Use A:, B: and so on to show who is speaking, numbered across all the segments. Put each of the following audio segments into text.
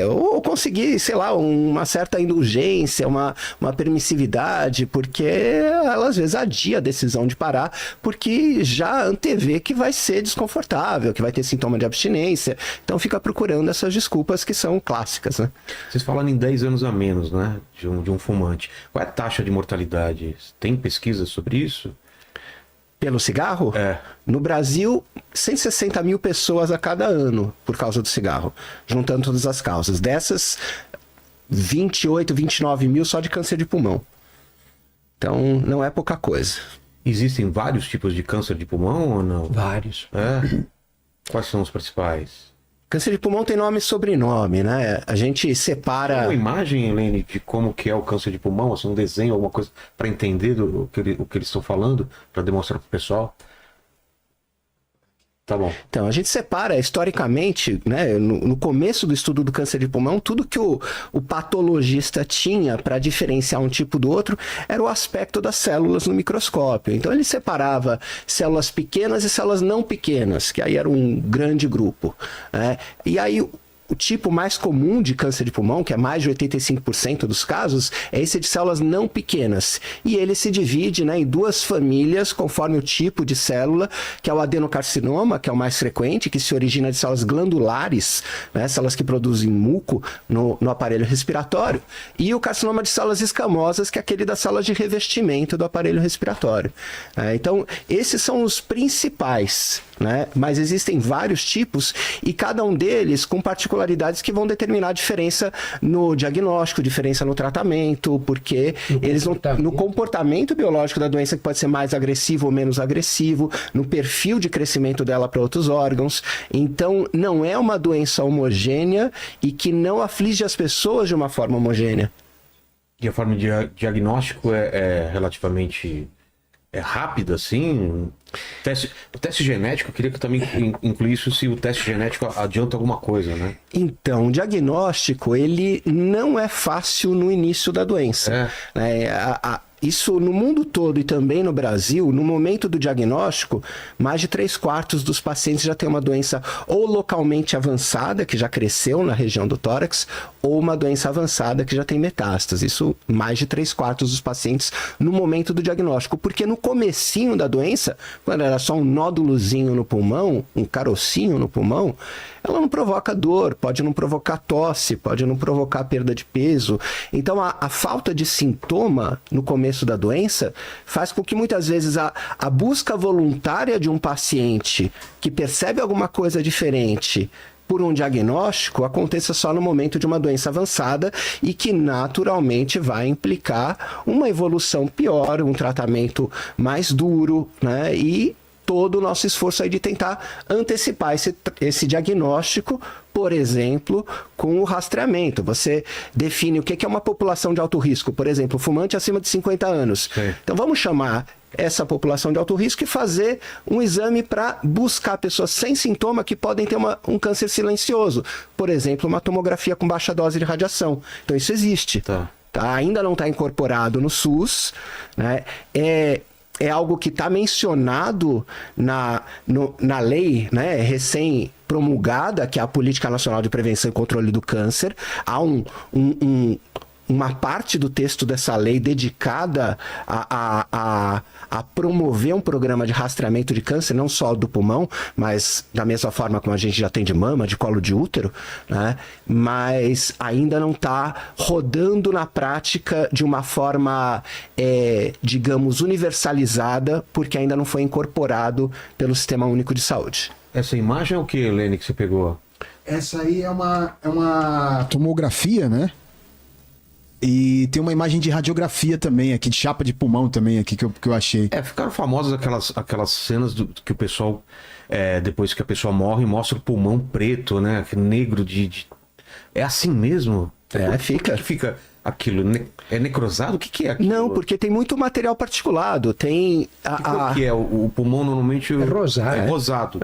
A: Ou conseguir, sei lá, uma certa indulgência, uma permissividade, porque ela às vezes adia a decisão de parar, porque já antevê que vai ser desconfortável, que vai ter sintoma de abstinência, então fica procurando essas desculpas que são clássicas, né?
B: Vocês falam em 10 anos a menos, né, de um fumante. Qual é a taxa de mortalidade? Tem pesquisa sobre isso?
A: Pelo cigarro? No Brasil, 160 mil pessoas a cada ano por causa do cigarro, juntando todas as causas. Dessas, 28, 29 mil só de câncer de pulmão. Então, não é pouca coisa.
B: Existem vários tipos de câncer de pulmão ou não?
C: Vários.
B: Quais são os principais?
A: Câncer de pulmão tem nome e sobrenome, né? A gente separa...
B: Tem uma imagem, Helene, de como que é o câncer de pulmão? Assim, um desenho, alguma coisa, para entender o que eles estão falando, para demonstrar para o pessoal? Tá bom.
A: Então, a gente separa historicamente, né, no começo do estudo do câncer de pulmão, tudo que o patologista tinha para diferenciar um tipo do outro era o aspecto das células no microscópio. Então, ele separava células pequenas e células não pequenas, que aí era um grande grupo, né? E aí, o tipo mais comum de câncer de pulmão, que é mais de 85% dos casos, é esse de células não pequenas. E ele se divide, né, em duas famílias, conforme o tipo de célula, que é o adenocarcinoma, que é o mais frequente, que se origina de células glandulares, né, células que produzem muco no aparelho respiratório, e o carcinoma de células escamosas, que é aquele das células de revestimento do aparelho respiratório. Então, esses são os principais, né? Mas existem vários tipos e cada um deles com particularidades que vão determinar a diferença no diagnóstico, diferença no tratamento, porque no comportamento biológico da doença, que pode ser mais agressivo ou menos agressivo, no perfil de crescimento dela para outros órgãos. Então, não é uma doença homogênea e que não aflige as pessoas de uma forma homogênea.
B: E a forma de diagnóstico é relativamente rápida, assim? O teste genético, eu queria que também incluísse se o teste genético adianta alguma coisa, né?
A: Então, o diagnóstico, ele não é fácil no início da doença. Isso no mundo todo e também no Brasil, no momento do diagnóstico, mais de 3/4 dos pacientes já têm uma doença ou localmente avançada, que já cresceu na região do tórax, ou uma doença avançada que já tem metástase. Isso, mais de 3/4 dos pacientes no momento do diagnóstico. Porque no comecinho da doença, quando era só um nódulozinho no pulmão, um carocinho no pulmão, ela não provoca dor, pode não provocar tosse, pode não provocar perda de peso. Então, a falta de sintoma no começo da doença faz com que muitas vezes a busca voluntária de um paciente que percebe alguma coisa diferente por um diagnóstico aconteça só no momento de uma doença avançada e que naturalmente vai implicar uma evolução pior, um tratamento mais duro, né? E todo o nosso esforço aí de tentar antecipar esse diagnóstico, por exemplo, com o rastreamento. Você define o que é uma população de alto risco, por exemplo, fumante acima de 50 anos. Sim. Então vamos chamar essa população de alto risco e fazer um exame para buscar pessoas sem sintoma que podem ter um câncer silencioso. Por exemplo, uma tomografia com baixa dose de radiação. Então isso existe. Ainda não está incorporado no SUS, né? É algo que está mencionado na lei, né, recém-promulgada, que é a Política Nacional de Prevenção e Controle do Câncer. Há uma parte do texto dessa lei dedicada a promover um programa de rastreamento de câncer, não só do pulmão, mas da mesma forma como a gente já tem de mama, de colo de útero, né? Mas ainda não está rodando na prática de uma forma, digamos, universalizada, porque ainda não foi incorporado pelo Sistema Único de Saúde.
B: Essa imagem é o que, Helene, que você pegou?
D: Essa aí é uma tomografia, né? E tem uma imagem de radiografia também aqui, de chapa de pulmão também aqui, que eu achei.
B: Ficaram famosas aquelas cenas que o pessoal, depois que a pessoa morre, mostra o pulmão preto, né? Negro É assim mesmo? Fica aquilo? É necrosado? O que é aquilo?
A: Não, porque tem muito material particulado. Tem
B: o que é? O pulmão normalmente
C: é rosado.
B: É rosado.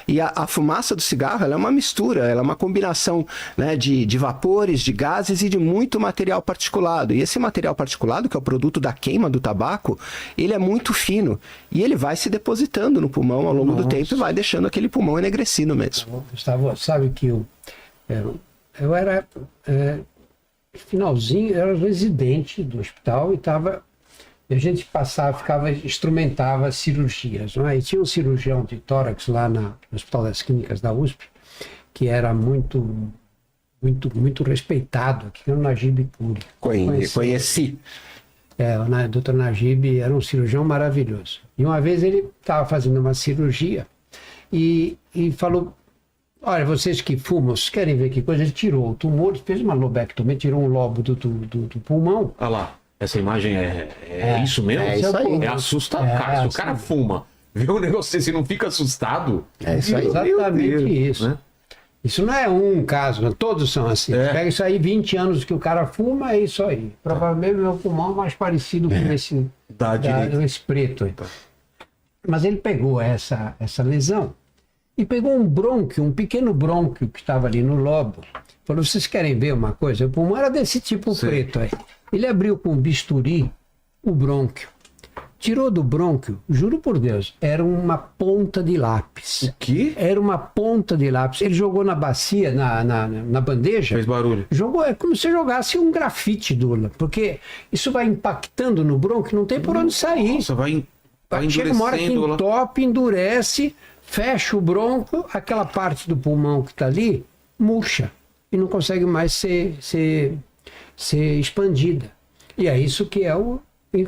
A: E a fumaça do cigarro, ela é uma mistura, ela é uma combinação, né, de vapores, de gases e de muito material particulado. E esse material particulado, que é o produto da queima do tabaco, ele é muito fino. E ele vai se depositando no pulmão ao longo do tempo e vai deixando aquele pulmão enegrecido mesmo.
C: Gustavo, sabe que eu era finalzinho, eu era residente do hospital e a gente instrumentava cirurgias, não é? E tinha um cirurgião de tórax lá no Hospital das Clínicas da USP, que era muito respeitado, aqui era o Najib Puri.
A: Conheci.
C: O Dr. Najib era um cirurgião maravilhoso. E uma vez ele estava fazendo uma cirurgia e falou: olha, vocês que fumam, vocês querem ver que coisa? Ele tirou o tumor, fez uma lobectomia, tirou um lobo do pulmão.
B: Olha lá, essa imagem é isso mesmo?
A: É isso aí.
B: É assustador. Cara, se o cara fuma, vê um negócio desse, não fica assustado?
A: É isso aí.
C: Exatamente isso. Né? Isso não é um caso, né? Todos são assim. Pega isso aí, 20 anos que o cara fuma, é isso aí. Provavelmente meu pulmão é mais parecido com esse preto aí. Mas ele pegou essa lesão e pegou um brônquio, um pequeno brônquio que estava ali no lobo. Falou: vocês querem ver uma coisa? O pulmão era desse tipo preto aí. Ele abriu com um bisturi o brônquio. Tirou do brônquio, juro por Deus, era uma ponta de lápis.
B: O quê?
C: Era uma ponta de lápis. Ele jogou na bacia, na bandeja.
B: Fez barulho.
C: Jogou, é como se jogasse um grafite duro, porque isso vai impactando no brônquio, não tem por onde sair.
B: Nossa, vai
C: Chega uma hora que entope, endurece, fecha o brônquio, aquela parte do pulmão que está ali, murcha. E não consegue mais ser expandida. E é isso que é o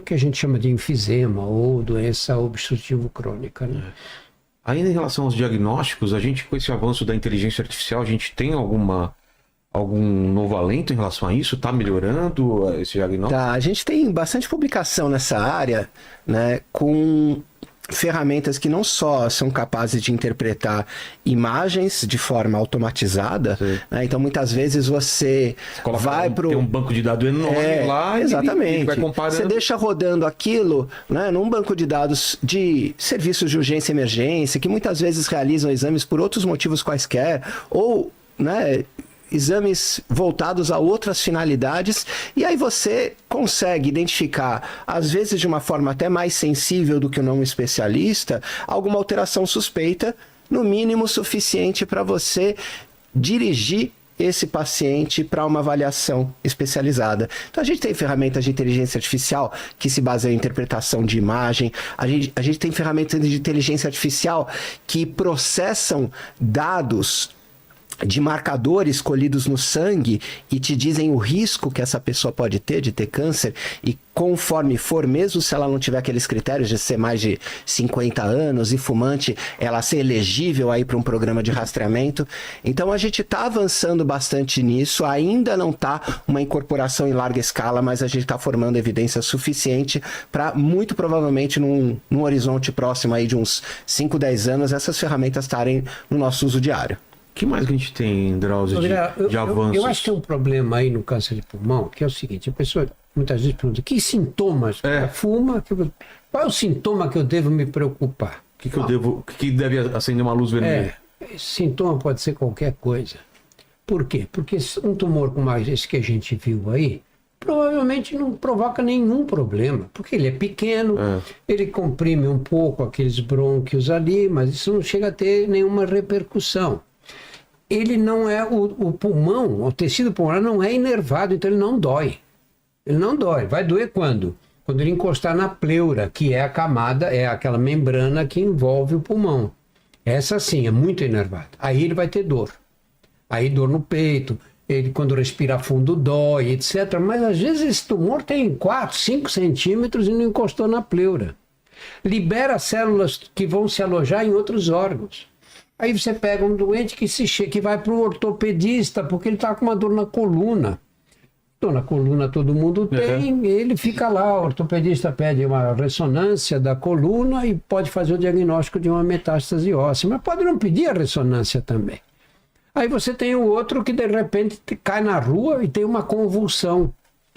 C: que a gente chama de enfisema ou doença obstrutiva crônica. Né?
B: Ainda em relação aos diagnósticos, a gente, com esse avanço da inteligência artificial, a gente tem algum novo alento em relação a isso? Está melhorando esse diagnóstico?
A: Tá, a gente tem bastante publicação nessa área, né, com ferramentas que não só são capazes de interpretar imagens de forma automatizada, né? Então muitas vezes você vai para
B: tem um banco de dados enorme lá,
A: exatamente.
B: Ele vai comparando.
A: Você deixa rodando aquilo, né, num banco de dados de serviços de urgência e emergência, que muitas vezes realizam exames por outros motivos quaisquer, ou, né, exames voltados a outras finalidades, e aí você consegue identificar, às vezes de uma forma até mais sensível do que o não especialista, alguma alteração suspeita, no mínimo suficiente para você dirigir esse paciente para uma avaliação especializada. Então a gente tem ferramentas de inteligência artificial que se baseiam em interpretação de imagem, a gente tem ferramentas de inteligência artificial que processam dados de marcadores colhidos no sangue e te dizem o risco que essa pessoa pode ter de ter câncer, e conforme for, mesmo se ela não tiver aqueles critérios de ser mais de 50 anos e fumante, ela ser elegível aí para um programa de rastreamento. Então a gente está avançando bastante nisso, ainda não está uma incorporação em larga escala, mas a gente está formando evidência suficiente para, muito provavelmente, num horizonte próximo aí de uns 5, 10 anos, essas ferramentas estarem no nosso uso diário.
B: O que mais que a gente tem, Drauzio, de avanços?
C: Eu acho que tem um problema aí no câncer de pulmão, que é o seguinte: a pessoa muitas vezes pergunta: que sintomas? Fuma? Qual é o sintoma que eu devo me preocupar?
B: O que deve acender uma luz vermelha?
C: Esse sintoma pode ser qualquer coisa. Por quê? Porque um tumor como esse que a gente viu aí, provavelmente não provoca nenhum problema, porque ele é pequeno, ele comprime um pouco aqueles brônquios ali, mas isso não chega a ter nenhuma repercussão. Ele não é, o pulmão, o tecido pulmonar não é inervado, então ele não dói. Ele não dói. Vai doer quando? Quando ele encostar na pleura, que é a camada, é aquela membrana que envolve o pulmão. Essa sim, é muito inervada. Aí ele vai ter dor. Aí dor no peito, ele quando respira fundo dói, etc. Mas às vezes esse tumor tem 4, 5 centímetros e não encostou na pleura. Libera células que vão se alojar em outros órgãos. Aí você pega um doente que vai para o ortopedista porque ele está com uma dor na coluna. Dor na coluna todo mundo tem, ele fica lá, o ortopedista pede uma ressonância da coluna e pode fazer o diagnóstico de uma metástase óssea, mas pode não pedir a ressonância também. Aí você tem o outro que de repente cai na rua e tem uma convulsão.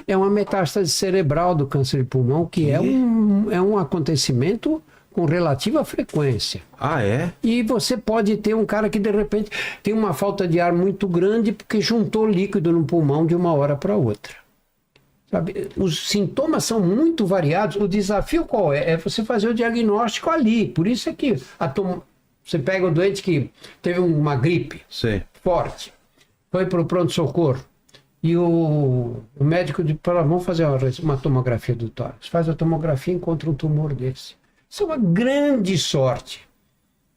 C: É uma metástase cerebral do câncer de pulmão, que é um acontecimento com relativa frequência.
B: Ah, é?
C: E você pode ter um cara que de repente tem uma falta de ar muito grande porque juntou líquido no pulmão de uma hora para outra. Sabe? Os sintomas são muito variados. O desafio qual é? É você fazer o diagnóstico ali. Por isso é que você pega o doente que teve uma gripe forte. foi para o pronto-socorro. E o médico disse, vamos fazer uma tomografia do tórax. Faz a tomografia e encontra um tumor desse. Isso é uma grande sorte.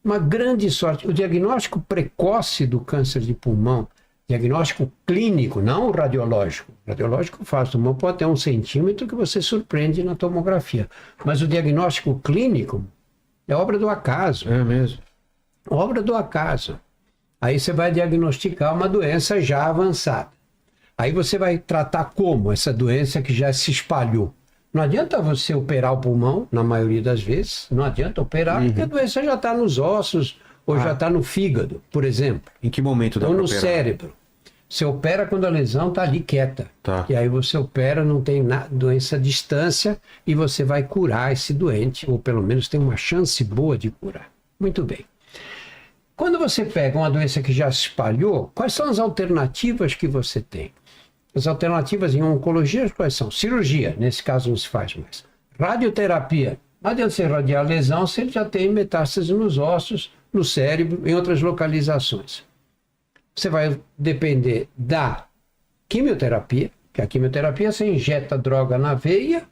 C: Uma grande sorte. O diagnóstico precoce do câncer de pulmão, diagnóstico clínico, não o radiológico. O radiológico faz, o tumor pode ter 1 centímetro que você surpreende na tomografia. Mas o diagnóstico clínico é obra do acaso.
B: É mesmo.
C: Obra do acaso. Aí você vai diagnosticar uma doença já avançada. Aí você vai tratar como essa doença que já se espalhou. Não adianta você operar o pulmão, na maioria das vezes. Não adianta operar, porque a doença já está nos ossos ou já está no fígado, por exemplo.
B: Em que momento dá
C: ou
B: pra
C: no
B: operar?
C: Cérebro. Você opera quando a lesão está ali quieta.
B: Tá.
C: E aí você opera, não tem doença à distância e você vai curar esse doente, ou pelo menos tem uma chance boa de curar. Muito bem. Quando você pega uma doença que já se espalhou, quais são as alternativas que você tem? As alternativas em oncologia quais são? Cirurgia, nesse caso não se faz mais. Radioterapia. Não adianta você radiar a lesão se ele já tem metástase nos ossos, no cérebro, em outras localizações. Você vai depender da quimioterapia, que a quimioterapia você injeta droga na veia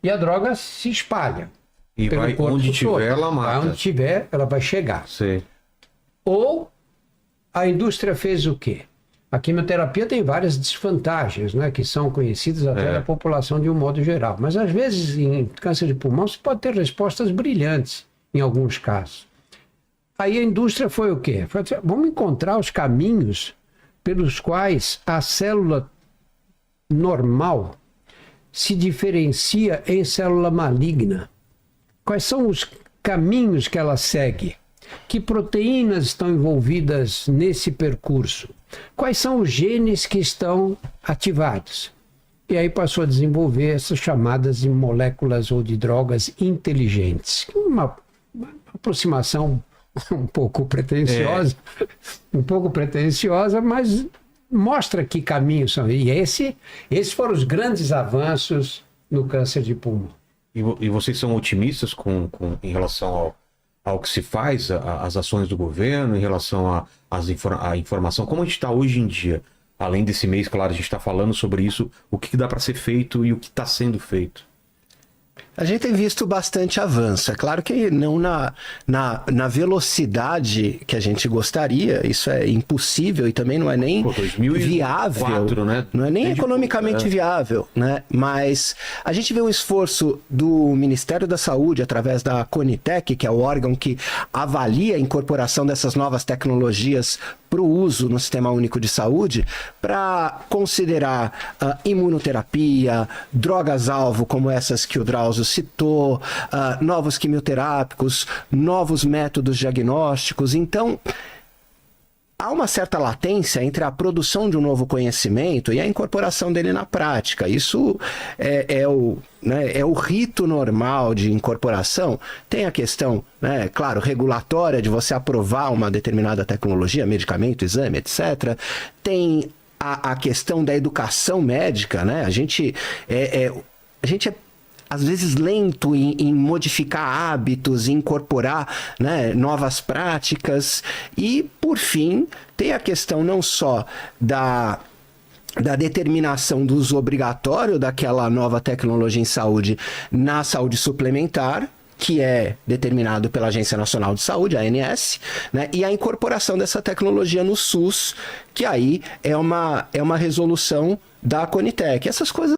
C: e a droga se espalha.
B: E
C: pelo
B: vai
C: corpo
B: onde
C: todo.
B: tiver, ela mata.
C: Onde tiver, ela vai chegar.
B: Sei.
C: Ou a indústria fez o quê? A quimioterapia tem várias desvantagens, né, que são conhecidas até da população de um modo geral. Mas às vezes em câncer de pulmão você pode ter respostas brilhantes em alguns casos. Aí a indústria foi o quê? Foi, vamos encontrar os caminhos pelos quais a célula normal se diferencia em célula maligna. Quais são os caminhos que ela segue? Que proteínas estão envolvidas nesse percurso? Quais são os genes que estão ativados? E aí passou a desenvolver essas chamadas de moléculas ou de drogas inteligentes. Uma aproximação um pouco pretensiosa, mas mostra que caminhos são. E esses foram os grandes avanços no câncer de pulmão.
B: E vocês são otimistas em relação ao que se faz, as ações do governo, em relação à informação? Como a gente está hoje em dia? Além desse mês, claro, a gente está falando sobre isso, o que dá para ser feito e o que está sendo feito?
A: A gente tem visto bastante avanço. É claro que não na velocidade que a gente gostaria, isso é impossível e também não é nem
B: 2004,
A: viável,
B: né?
A: Não é nem economicamente viável, né? Mas a gente vê um esforço do Ministério da Saúde, através da Conitec, que é o órgão que avalia a incorporação dessas novas tecnologias para o uso no Sistema Único de Saúde, para considerar imunoterapia, drogas-alvo como essas que o Drauzio citou, novos quimioterápicos, novos métodos diagnósticos. Então, há uma certa latência entre a produção de um novo conhecimento e a incorporação dele na prática. Isso é o rito normal de incorporação. Tem a questão, né, claro, regulatória de você aprovar uma determinada tecnologia, medicamento, exame, etc. Tem a questão da educação médica, né? A gente é às vezes lento em modificar hábitos, em incorporar, né, novas práticas. E, por fim, tem a questão não só da determinação do uso obrigatório daquela nova tecnologia em saúde na saúde suplementar, que é determinado pela Agência Nacional de Saúde, a ANS, né, e a incorporação dessa tecnologia no SUS, que aí é uma resolução da Conitec. Essas coisas